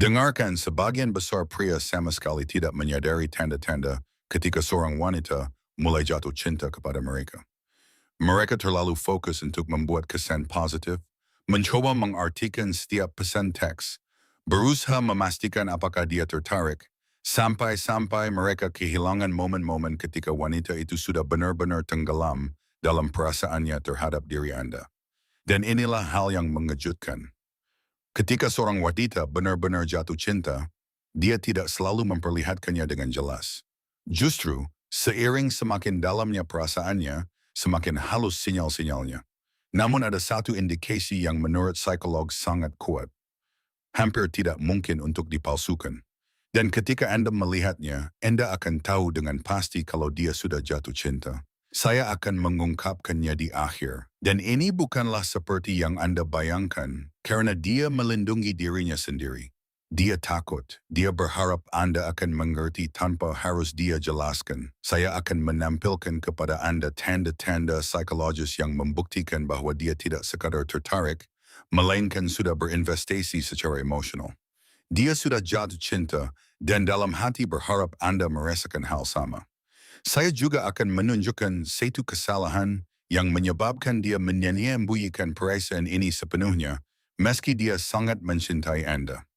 Dengarkan sebagian besar pria sama sekali tidak menyadari tanda-tanda ketika seorang wanita mulai jatuh cinta kepada mereka. Mereka terlalu fokus untuk membuat kesan positif, mencoba mengartikan setiap pesan teks, berusaha memastikan apakah dia tertarik, sampai-sampai mereka kehilangan momen-momen ketika wanita itu sudah benar-benar tenggelam dalam perasaannya terhadap diri Anda. Dan inilah hal yang mengejutkan. Ketika seorang wanita benar-benar jatuh cinta, dia tidak selalu memperlihatkannya dengan jelas. Justru, seiring semakin dalamnya perasaannya, semakin halus sinyal-sinyalnya. Namun ada satu indikasi yang menurut psikolog sangat kuat. Hampir tidak mungkin untuk dipalsukan. Dan ketika Anda melihatnya, Anda akan tahu dengan pasti kalau dia sudah jatuh cinta. Saya akan mengungkapkannya di akhir. Dan ini bukanlah seperti yang Anda bayangkan, karena dia melindungi dirinya sendiri. Dia takut, dia berharap Anda akan mengerti tanpa harus dia jelaskan. Saya akan menampilkan kepada Anda tanda-tanda psikologis yang membuktikan bahwa dia tidak sekadar tertarik, melainkan sudah berinvestasi secara emosional. Dia sudah jatuh cinta dan dalam hati berharap Anda merasakan hal sama. Saya juga akan menunjukkan satu kesalahan yang menyebabkan dia menyembunyikan perasaan ini sepenuhnya, meski dia sangat mencintai Anda.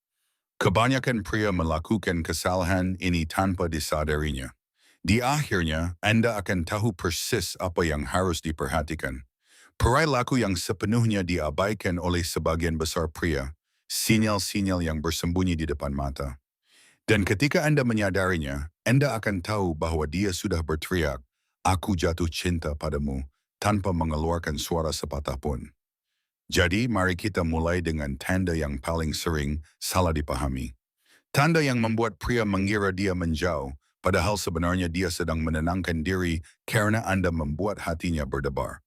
Kebanyakan pria melakukan kesalahan ini tanpa disadarinya. Di akhirnya, Anda akan tahu persis apa yang harus diperhatikan. Perilaku yang sepenuhnya diabaikan oleh sebagian besar pria, sinyal-sinyal yang bersembunyi di depan mata. Dan ketika Anda menyadarinya, Anda akan tahu bahwa dia sudah berteriak, "Aku jatuh cinta padamu," tanpa mengeluarkan suara sepatah pun. Jadi, mari kita mulai dengan tanda yang paling sering salah dipahami. Tanda yang membuat pria mengira dia menjauh, padahal sebenarnya dia sedang menenangkan diri karena Anda membuat hatinya berdebar.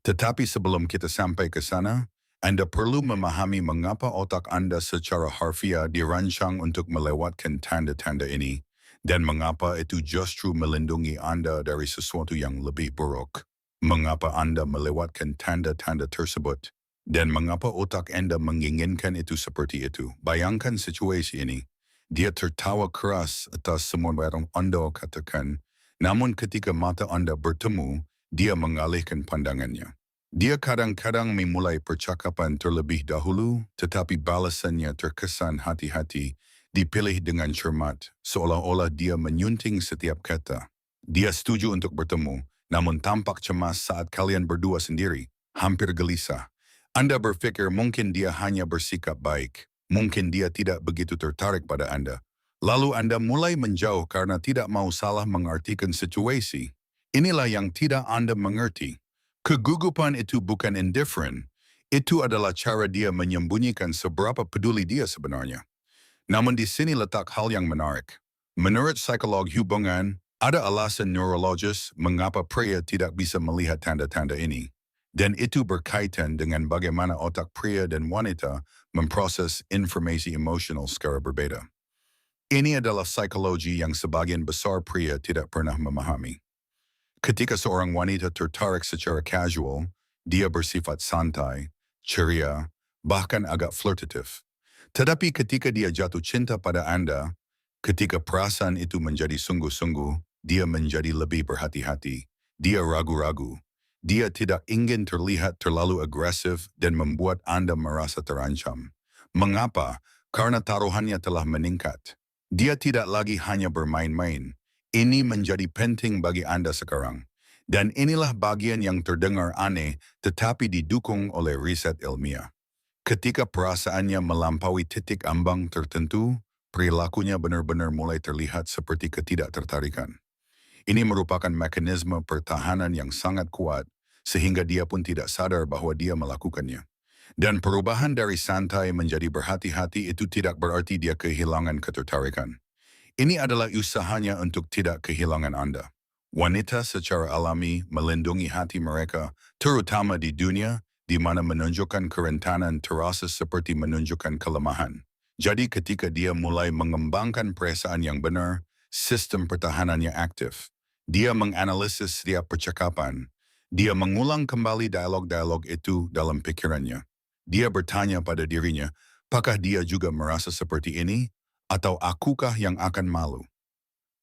Tetapi sebelum kita sampai ke sana, Anda perlu memahami mengapa otak Anda secara harfiah dirancang untuk melewatkan tanda-tanda ini, dan mengapa itu justru melindungi Anda dari sesuatu yang lebih buruk. Mengapa Anda melewatkan tanda-tanda tersebut, dan mengapa otak Anda menginginkan itu seperti itu. Bayangkan situasi ini. Dia tertawa keras atas semua yang Anda katakan, namun ketika mata Anda bertemu, dia mengalihkan pandangannya. Dia kadang-kadang memulai percakapan terlebih dahulu, tetapi balasannya terkesan hati-hati, dipilih dengan cermat, seolah-olah dia menyunting setiap kata. Dia setuju untuk bertemu, namun tampak cemas saat kalian berdua sendiri, hampir gelisah. Anda berpikir mungkin dia hanya bersikap baik, mungkin dia tidak begitu tertarik pada Anda. Lalu Anda mulai menjauh karena tidak mau salah mengartikan situasi. Inilah yang tidak Anda mengerti. Kegugupan itu bukan indifferent. Itu adalah cara dia menyembunyikan seberapa peduli dia sebenarnya. Namun di sini letak hal yang menarik. Menurut psikolog hubungan, ada alasan neurologis mengapa pria tidak bisa melihat tanda-tanda ini. Dan itu berkaitan dengan bagaimana otak pria dan wanita memproses informasi emosional secara berbeda. Ini adalah psikologi yang sebagian besar pria tidak pernah memahami. Ketika seorang wanita tertarik secara casual, dia bersifat santai, ceria, bahkan agak flirtatif. Tetapi ketika dia jatuh cinta pada Anda, ketika perasaan itu menjadi sungguh-sungguh, dia menjadi lebih berhati-hati. Dia ragu-ragu. Dia tidak ingin terlihat terlalu agresif dan membuat Anda merasa terancam. Mengapa? Karena taruhannya telah meningkat. Dia tidak lagi hanya bermain-main. Ini menjadi penting bagi Anda sekarang. Dan inilah bagian yang terdengar aneh tetapi didukung oleh riset ilmiah. Ketika perasaannya melampaui titik ambang tertentu, perilakunya benar-benar mulai terlihat seperti ketidaktertarikan. Ini merupakan mekanisme pertahanan yang sangat kuat sehingga dia pun tidak sadar bahwa dia melakukannya. Dan perubahan dari santai menjadi berhati-hati itu tidak berarti dia kehilangan ketertarikan. Ini adalah usahanya untuk tidak kehilangan Anda. Wanita secara alami melindungi hati mereka, terutama di dunia di mana menunjukkan kerentanan terasa seperti menunjukkan kelemahan. Jadi ketika dia mulai mengembangkan perasaan yang benar, sistem pertahanannya aktif. Dia menganalisis setiap percakapan. Dia mengulang kembali dialog-dialog itu dalam pikirannya. Dia bertanya pada dirinya, Apakah dia juga merasa seperti ini? Atau akukah yang akan malu?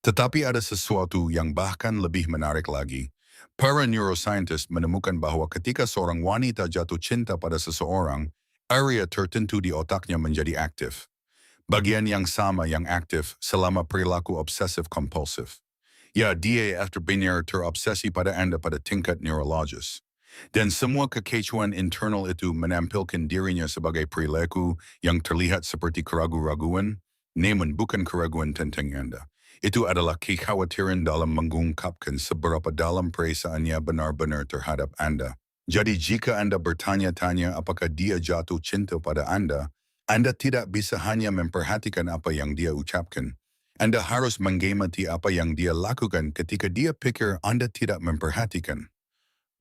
Tetapi ada sesuatu yang bahkan lebih menarik lagi. Para neuroscientist menemukan bahwa ketika seorang wanita jatuh cinta pada seseorang, area tertentu di otaknya menjadi aktif. Bagian yang sama yang aktif selama perilaku obsesif-kompulsif. Ya, dia benar terobsesi pada Anda pada tingkat neurologis. Dan semua kekecuan internal itu menampilkan dirinya sebagai perilaku yang terlihat seperti keraguan-raguan, namun bukan keraguan tentang Anda. Itu adalah kekhawatiran dalam mengungkapkan seberapa dalam perasaannya benar-benar terhadap Anda. Jadi jika Anda bertanya-tanya apakah dia jatuh cinta pada Anda tidak bisa hanya memperhatikan apa yang dia ucapkan. Anda harus mengamati apa yang dia lakukan ketika dia pikir Anda tidak memperhatikan.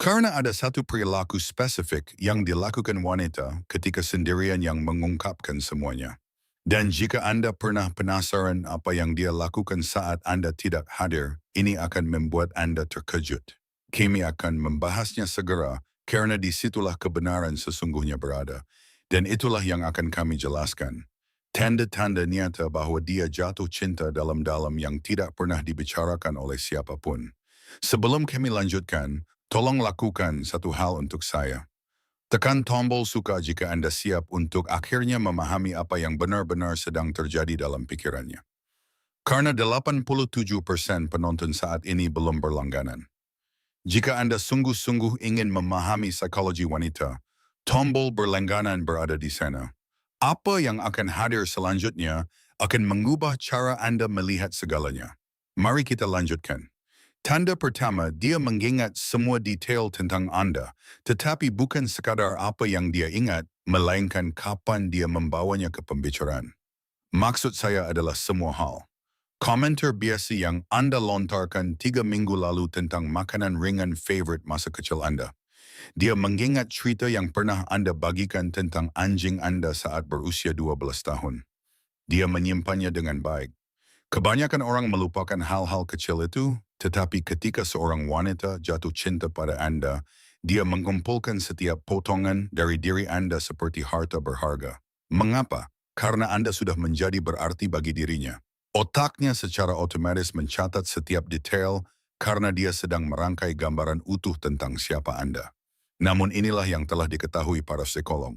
Karena ada satu perilaku spesifik yang dilakukan wanita ketika sendirian yang mengungkapkan semuanya. Dan jika Anda pernah penasaran apa yang dia lakukan saat Anda tidak hadir, ini akan membuat Anda terkejut. Kami akan membahasnya segera karena disitulah kebenaran sesungguhnya berada. Dan itulah yang akan kami jelaskan. Tanda-tanda nyata bahwa dia jatuh cinta dalam-dalam yang tidak pernah dibicarakan oleh siapapun. Sebelum kami lanjutkan, tolong lakukan satu hal untuk saya. Tekan tombol suka jika Anda siap untuk akhirnya memahami apa yang benar-benar sedang terjadi dalam pikirannya. Karena 87% penonton saat ini belum berlangganan. Jika Anda sungguh-sungguh ingin memahami psikologi wanita, tombol berlangganan berada di sana. Apa yang akan hadir selanjutnya akan mengubah cara Anda melihat segalanya. Mari kita lanjutkan. Tanda pertama, dia mengingat semua detail tentang Anda, tetapi bukan sekadar apa yang dia ingat, melainkan kapan dia membawanya ke pembicaraan. Maksud saya adalah semua hal. Komentar biasa yang Anda lontarkan 3 minggu lalu tentang makanan ringan favorite masa kecil Anda. Dia mengingat cerita yang pernah Anda bagikan tentang anjing Anda saat berusia 12 tahun. Dia menyimpannya dengan baik. Kebanyakan orang melupakan hal-hal kecil itu, tetapi ketika seorang wanita jatuh cinta pada Anda, dia mengumpulkan setiap potongan dari diri Anda seperti harta berharga. Mengapa? Karena Anda sudah menjadi berarti bagi dirinya. Otaknya secara otomatis mencatat setiap detail karena dia sedang merangkai gambaran utuh tentang siapa Anda. Namun inilah yang telah diketahui para psikolog.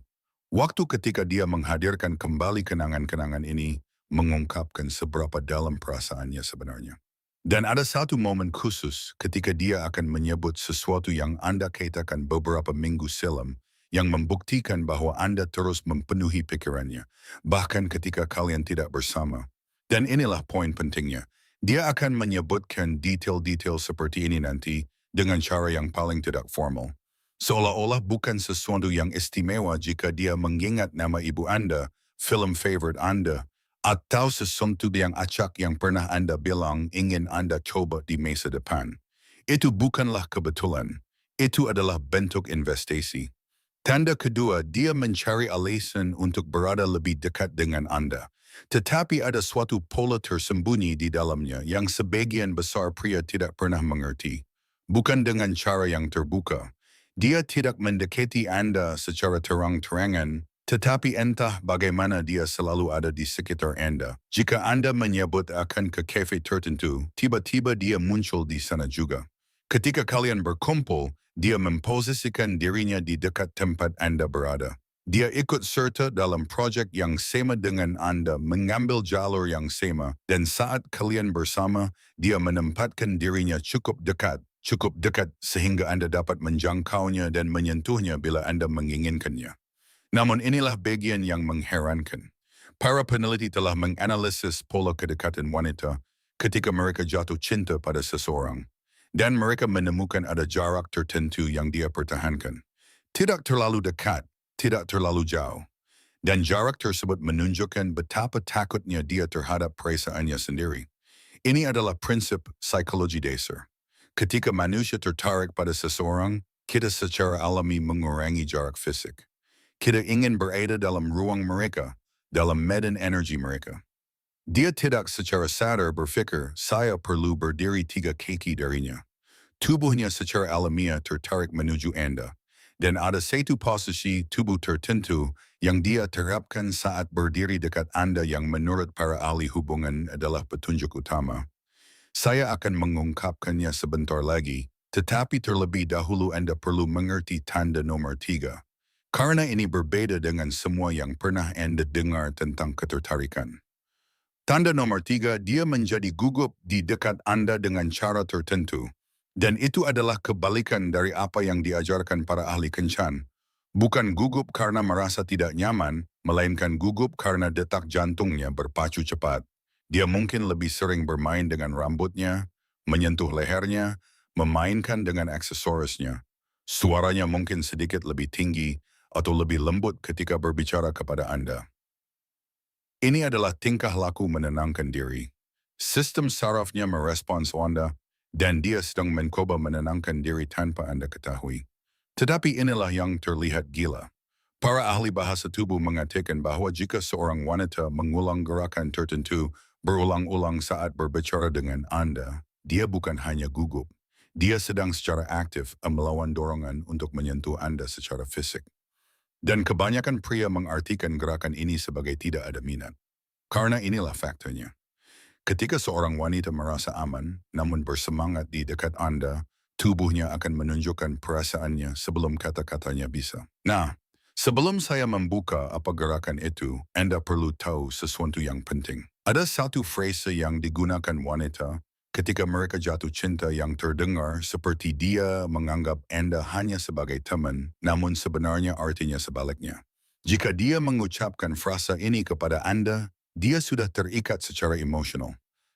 Waktu ketika dia menghadirkan kembali kenangan-kenangan ini, mengungkapkan seberapa dalam perasaannya sebenarnya. Dan ada satu momen khusus ketika dia akan menyebut sesuatu yang Anda katakan beberapa minggu silam, yang membuktikan bahwa Anda terus memenuhi pikirannya, bahkan ketika kalian tidak bersama. Dan inilah poin pentingnya. Dia akan menyebutkan detail-detail seperti ini nanti dengan cara yang paling tidak formal. Seolah-olah bukan sesuatu yang istimewa jika dia mengingat nama ibu Anda, film favorite Anda, atau sesuatu yang acak yang pernah Anda bilang ingin Anda coba di masa depan. Itu bukanlah kebetulan. Itu adalah bentuk investasi. Tanda kedua, dia mencari alasan untuk berada lebih dekat dengan Anda. Tetapi ada suatu pola tersembunyi di dalamnya yang sebagian besar pria tidak pernah mengerti. Bukan dengan cara yang terbuka. Dia tidak mendekati Anda secara terang-terangan, tetapi entah bagaimana dia selalu ada di sekitar Anda. Jika Anda menyebut akan ke cafe tertentu, tiba-tiba dia muncul di sana juga. Ketika kalian berkumpul, dia memposisikan dirinya di dekat tempat Anda berada. Dia ikut serta dalam proyek yang sama dengan Anda, mengambil jalur yang sama, dan saat kalian bersama, dia menempatkan dirinya cukup dekat sehingga Anda dapat menjangkaunya dan menyentuhnya bila Anda menginginkannya. Namun inilah bagian yang mengherankan. Para peneliti telah menganalisis pola kedekatan wanita ketika mereka jatuh cinta pada seseorang. Dan mereka menemukan ada jarak tertentu yang dia pertahankan. Tidak terlalu dekat, tidak terlalu jauh. Dan jarak tersebut menunjukkan betapa takutnya dia terhadap perasaannya sendiri. Ini adalah prinsip psikologi dasar. Ketika manusia tertarik pada seseorang, kita secara alami mengurangi jarak fisik. Kita ingin berada dalam ruang mereka, dalam medan energi mereka. Dia tidak secara sadar berpikir, saya perlu berdiri 3 kaki darinya. Tubuhnya secara alamiah tertarik menuju Anda. Dan ada satu posisi tubuh tertentu yang dia terapkan saat berdiri dekat Anda yang menurut para ahli hubungan adalah petunjuk utama. Saya akan mengungkapkannya sebentar lagi, tetapi terlebih dahulu Anda perlu mengerti tanda nomor 3. Karena ini berbeda dengan semua yang pernah Anda dengar tentang ketertarikan. Tanda nomor 3, dia menjadi gugup di dekat Anda dengan cara tertentu. Dan itu adalah kebalikan dari apa yang diajarkan para ahli kencan. Bukan gugup karena merasa tidak nyaman, melainkan gugup karena detak jantungnya berpacu cepat. Dia mungkin lebih sering bermain dengan rambutnya, menyentuh lehernya, memainkan dengan aksesorisnya. Suaranya mungkin sedikit lebih tinggi atau lebih lembut ketika berbicara kepada Anda. Ini adalah tingkah laku menenangkan diri. Sistem sarafnya merespons Anda, dan dia sedang mencoba menenangkan diri tanpa Anda ketahui. Tetapi inilah yang terlihat gila. Para ahli bahasa tubuh mengatakan bahwa jika seorang wanita mengulang gerakan tertentu berulang-ulang saat berbicara dengan Anda, dia bukan hanya gugup. Dia sedang secara aktif melawan dorongan untuk menyentuh Anda secara fisik. Dan kebanyakan pria mengartikan gerakan ini sebagai tidak ada minat. Karena inilah faktornya. Ketika seorang wanita merasa aman, namun bersemangat di dekat Anda, tubuhnya akan menunjukkan perasaannya sebelum kata-katanya bisa. Nah, sebelum saya membuka apa gerakan itu, Anda perlu tahu sesuatu yang penting. Ada satu frase yang digunakan wanita ketika mereka jatuh cinta yang terdengar seperti dia menganggap Anda hanya sebagai teman, namun sebenarnya artinya sebaliknya. Jika dia mengucapkan frasa ini kepada Anda, dia sudah terikat secara emosional.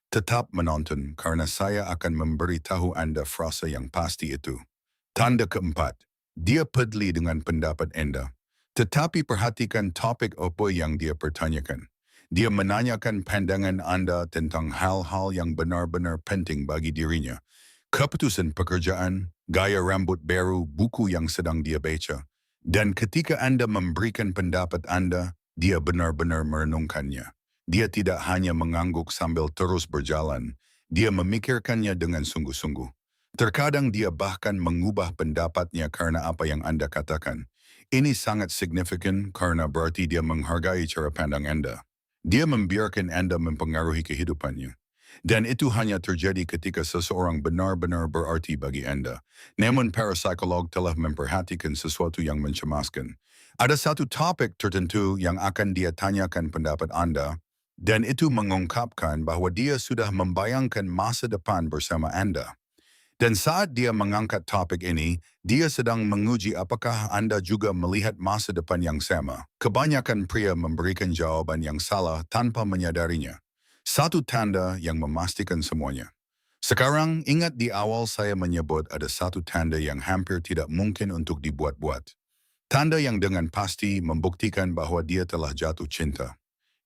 Tetap menonton karena saya akan memberitahu Anda frasa yang pasti itu. Tanda keempat, dia peduli dengan pendapat Anda. Tetapi perhatikan topik apa yang dia pertanyakan. Dia menanyakan pandangan Anda tentang hal-hal yang benar-benar penting bagi dirinya. Keputusan pekerjaan, gaya rambut baru, buku yang sedang dia baca. Dan ketika Anda memberikan pendapat Anda, dia benar-benar merenungkannya. Dia tidak hanya mengangguk sambil terus berjalan, dia memikirkannya dengan sungguh-sungguh. Terkadang dia bahkan mengubah pendapatnya karena apa yang Anda katakan. Ini sangat signifikan karena berarti dia menghargai cara pandang Anda. Dia membiarkan Anda mempengaruhi kehidupannya. Dan itu hanya terjadi ketika seseorang benar-benar berarti bagi Anda. Namun para psikolog telah memperhatikan sesuatu yang mencemaskan. Ada satu topik tertentu yang akan dia tanyakan pendapat Anda, dan itu mengungkapkan bahwa dia sudah membayangkan masa depan bersama Anda. Dan saat dia mengangkat topik ini, dia sedang menguji apakah Anda juga melihat masa depan yang sama. Kebanyakan pria memberikan jawaban yang salah tanpa menyadarinya. Satu tanda yang memastikan semuanya. Sekarang ingat di awal saya menyebut ada satu tanda yang hampir tidak mungkin untuk dibuat-buat. Tanda yang dengan pasti membuktikan bahwa dia telah jatuh cinta.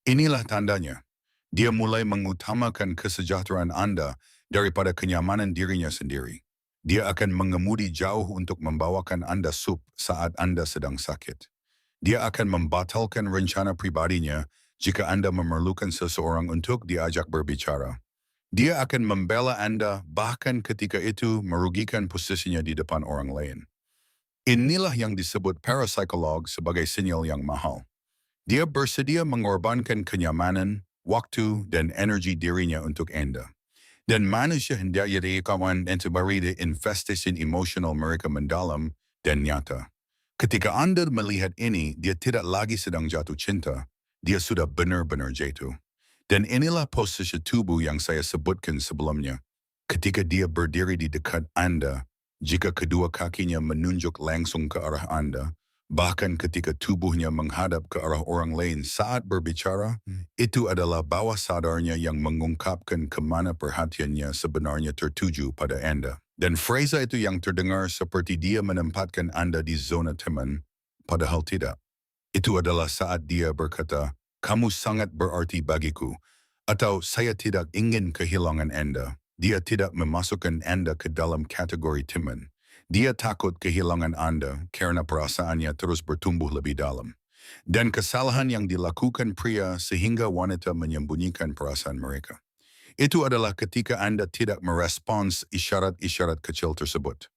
Inilah tandanya. Dia mulai mengutamakan kesejahteraan Anda daripada kenyamanan dirinya sendiri. Dia akan mengemudi jauh untuk membawakan Anda sup saat Anda sedang sakit. Dia akan membatalkan rencana pribadinya jika Anda memerlukan seseorang untuk diajak berbicara. Dia akan membela Anda bahkan ketika itu merugikan posisinya di depan orang lain. Inilah yang disebut para psikolog sebagai sinyal yang mahal. Dia bersedia mengorbankan kenyamanan, waktu, dan energi dirinya untuk Anda. Dan manusia hendaknya kawan untuk beri investasi emosional mereka mendalam dan nyata. Ketika Anda melihat ini, dia tidak lagi sedang jatuh cinta. Dia sudah benar-benar jatuh. Dan inilah posisi tubuh yang saya sebutkan sebelumnya. Ketika dia berdiri di dekat Anda, jika kedua kakinya menunjuk langsung ke arah Anda, bahkan ketika tubuhnya menghadap ke arah orang lain saat berbicara, itu adalah bawah sadarnya yang mengungkapkan kemana perhatiannya sebenarnya tertuju pada Anda. Dan frasa itu yang terdengar seperti dia menempatkan Anda di zona teman, padahal tidak. Itu adalah saat dia berkata, "Kamu sangat berarti bagiku," atau "Saya tidak ingin kehilangan Anda." Dia tidak memasukkan Anda ke dalam kategori teman. Dia takut kehilangan Anda karena perasaannya terus bertumbuh lebih dalam. Dan kesalahan yang dilakukan pria sehingga wanita menyembunyikan perasaan mereka. Itu adalah ketika Anda tidak merespons isyarat-isyarat kecil tersebut.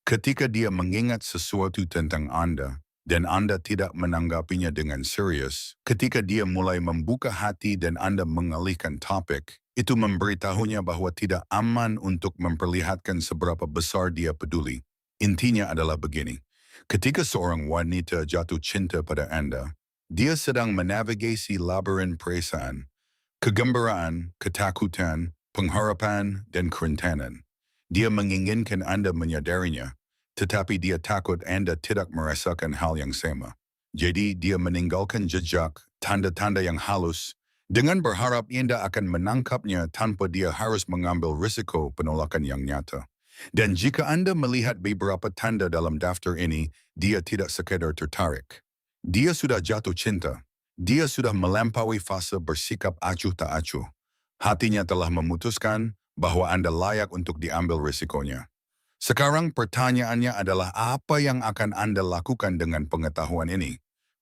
Ketika dia mengingat sesuatu tentang Anda, dan Anda tidak menanggapinya dengan serius, ketika dia mulai membuka hati dan Anda mengalihkan topik, itu memberitahunya bahwa tidak aman untuk memperlihatkan seberapa besar dia peduli. Intinya adalah begini, ketika seorang wanita jatuh cinta pada Anda, dia sedang menavigasi labirin perasaan, kegembiraan, ketakutan, pengharapan, dan kerentanan. Dia menginginkan Anda menyadarinya, tetapi dia takut Anda tidak merasakan hal yang sama. Jadi dia meninggalkan jejak, tanda-tanda yang halus, dengan berharap Anda akan menangkapnya tanpa dia harus mengambil risiko penolakan yang nyata. Dan jika Anda melihat beberapa tanda dalam daftar ini, dia tidak sekedar tertarik. Dia sudah jatuh cinta. Dia sudah melampaui fase bersikap acuh tak acuh. Hatinya telah memutuskan bahwa Anda layak untuk diambil risikonya. Sekarang pertanyaannya adalah apa yang akan Anda lakukan dengan pengetahuan ini?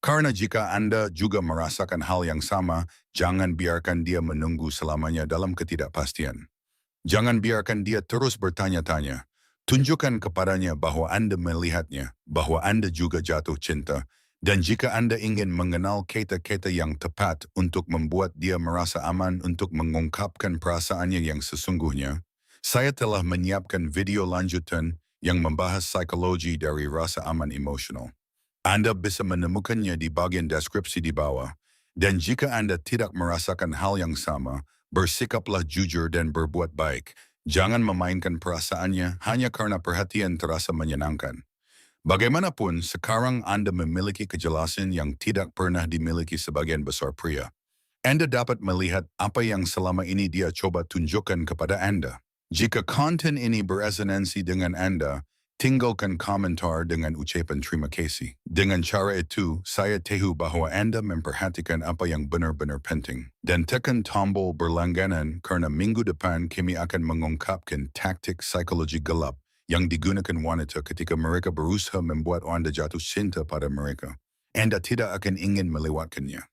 Karena jika Anda juga merasakan hal yang sama, jangan biarkan dia menunggu selamanya dalam ketidakpastian. Jangan biarkan dia terus bertanya-tanya. Tunjukkan kepadanya bahwa Anda melihatnya, bahwa Anda juga jatuh cinta, dan jika Anda ingin mengenal kata-kata yang tepat untuk membuat dia merasa aman untuk mengungkapkan perasaannya yang sesungguhnya, saya telah menyiapkan video lanjutan yang membahas psikologi dari rasa aman emosional. Anda bisa menemukannya di bagian deskripsi di bawah. Dan jika Anda tidak merasakan hal yang sama, bersikaplah jujur dan berbuat baik. Jangan memainkan perasaannya hanya karena perhatian terasa menyenangkan. Bagaimanapun, sekarang Anda memiliki kejelasan yang tidak pernah dimiliki sebagian besar pria. Anda dapat melihat apa yang selama ini dia coba tunjukkan kepada Anda. Jika konten ini beresonansi dengan Anda, tinggalkan komentar dengan ucapan terima kasih. Dengan cara itu, saya tahu bahwa Anda memperhatikan apa yang benar-benar penting. Dan tekan tombol berlangganan karena minggu depan kami akan mengungkapkan taktik psikologi gelap yang digunakan wanita ketika mereka berusaha membuat Anda jatuh cinta pada mereka. Anda tidak akan ingin melewatkannya.